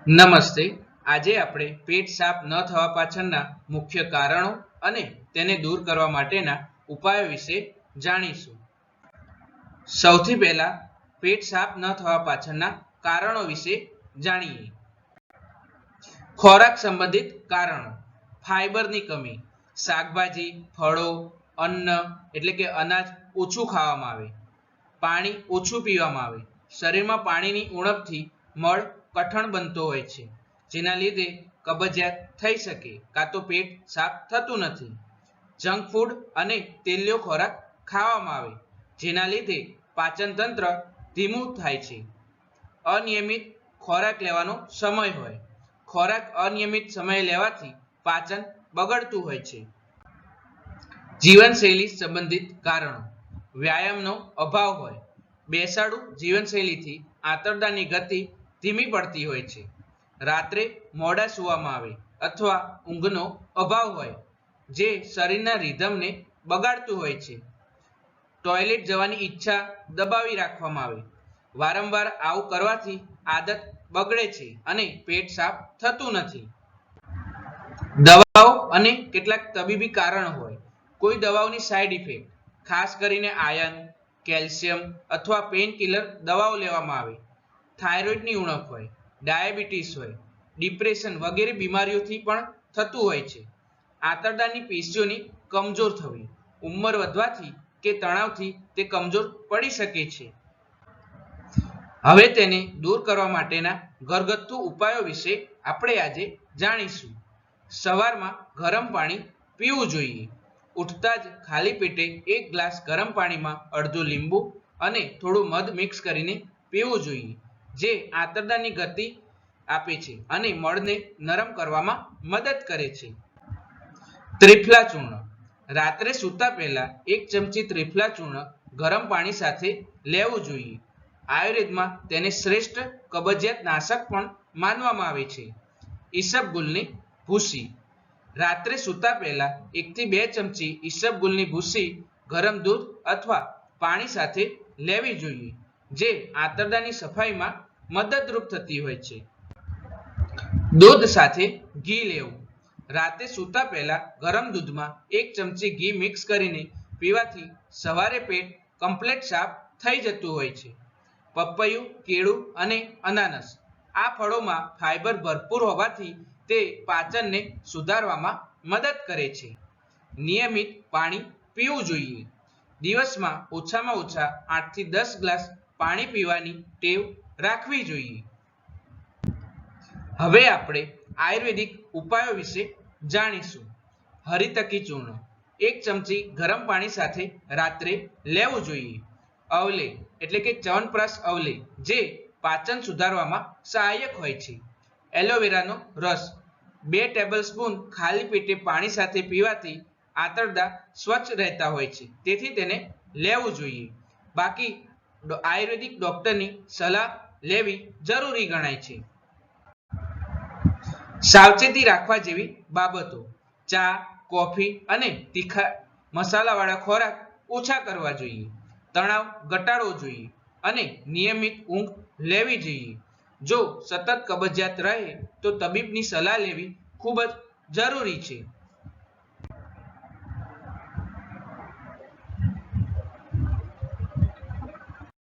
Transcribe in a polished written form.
નમસ્તે. આજે આપણે પેટ સાફ ન થવા પાછળના મુખ્ય કારણો અને તેને દૂર કરવા માટેના ઉપાયો વિશે જાણીશું. સૌથી પહેલા પેટ સાફ ન થવા પાછળના કારણો વિશે જાણીએ. ખોરાક સંબંધિત કારણો: ફાઈબરની કમી, શાકભાજી, ફળો, અન્ન એટલે કે અનાજ ઓછું ખાવામાં આવે, પાણી ઓછું પીવામાં આવે. શરીરમાં પાણીની ઉણપથી મળ કઠણ બનતો હોય છે, જેના લીધે કબજિયાત થઈ શકે કાં તો પેટ સાફ થતું નથી. જંક ફૂડ અને તેલિયો ખોરાક ખાવામાં આવે, જેના લીધે પાચન તંત્ર ધીમું થાય છે. અનિયમિત ખોરાક લેવાનો સમય હોય, ખોરાક અનિયમિત સમયે લેવાથી પાચન બગડતું હોય છે. જીવનશૈલી સંબંધિત કારણો: વ્યાયામનો અભાવ હોય, બેસાડું જીવનશૈલીથી આંતરડાની ગતિ ધીમી પડતી હોય છે. રાત્રે મોડા સૂવામાં આવે અથવા ઊંઘનો અભાવ હોય, જે શરીરના રિધમને બગાડતું હોય છે. ટોયલેટ જવાની ઈચ્છા દબાવી રાખવામાં આવે, વારંવાર આવું કરવાથી આદત બગડે છે અને પેટ સાફ થતું નથી. દવાઓ અને કેટલાક તબીબી કારણો હોય, કોઈ દવાઓની સાઇડ ઇફેક્ટ, ખાસ કરીને આયર્ન, કેલ્શિયમ અથવા પેઇન કિલર દવાઓ લેવામાં આવે. થાઇરોઇડની ઉણપ હોય, ડાયાબિટીસ હોય, ડિપ્રેશન વગેરે બીમારીઓથી પણ થતું હોય છે. આંતરડાની પેશીઓની કમજોર થવી, ઉંમર વધવાથી કે તણાવથી તે કમજોર પડી શકે છે. હવે તેને દૂર કરવા માટેના ઘરગથ્થુ ઉપાયો વિશે આપણે આજે જાણીશું. સવારમાં ગરમ પાણી પીવું જોઈએ. ઉઠતા જ ખાલી પેટે 1 ગ્લાસ ગરમ પાણીમાં અડધું લીંબુ અને થોડું મધ મિક્સ કરીને પીવું જોઈએ, જે આંતરડાની ગતિ આપે છે અને મળને નરમ કરવામાં મદદ કરે છે. ત્રિફલા ચૂર્ણ: રાત્રે સૂતા પહેલા 1 ચમચી ત્રિફલા ચૂર્ણ ગરમ પાણી સાથે લેવું જોઈએ. આયુર્વેદમાં તેને શ્રેષ્ઠ કબજિયાત નાશક પણ માનવામાં આવે છે. ઈસબગુલની ભૂસી: રાત્રે સૂતા પહેલા 1 થી 2 ચમચી ઈસબગુલની ભૂસી ગરમ દૂધ અથવા પાણી સાથે લેવી જોઈએ, જે આંતરડાની સફાઈમાં મદદરૂપ થતી હોય છે. દૂધ સાથે ઘી લેવું: રાતે સૂતા પહેલા ગરમ દૂધમાં 1 ચમચી ઘી મિક્સ કરીને પીવાથી સવારે પેટ કમ્પ્લીટ સાફ થઈ જતું હોય છે. પપૈયું, કેળું અને અનાનસ: આ ફળોમાં ફાઈબર ભરપૂર હોવાથી તે પાચનને સુધારવામાં મદદ કરે છે. નિયમિત પાણી પીવું જોઈએ. દિવસમાં ઓછામાં ઓછા 8 થી 10 ગ્લાસ પાણી પીવાની ટેવ રાખવી જોઈએ. હવે આપણે આયુર્વેદિક ઉપાયો વિશે જાણીશું. હરિતકી ચૂર્ણ 1 ચમચી ગરમ પાણી સાથે રાત્રે લેવું જોઈએ. અવલે એટલે કે ચ્યવનપ્રાશ અવલે, જે પાચન સુધારવામાં સહાયક હોય છે. એલોવેરાનો રસ 2 ટેબલસ્પૂન ખાલી પેટે પાણી સાથે પીવાથી આંતરડા સ્વચ્છ રહેતા હોય છે, તેથી તેને લેવું જોઈએ. બાકી આયુર્વેદિક ડોક્ટરની સલાહ લેવી જરૂરી ગણાય છે. સાવચેતી રાખવા જેવી બાબતો: ચા, કોફી અને તીખા મસાલાવાળા ખોરાક ઓછા કરવા જોઈએ. તણાવ ઘટાડવો જોઈએ અને નિયમિત ઊંઘ લેવી જોઈએ. જો સતત કબજિયાત રહે તો તબીબની સલાહ લેવી ખૂબ જ જરૂરી છે.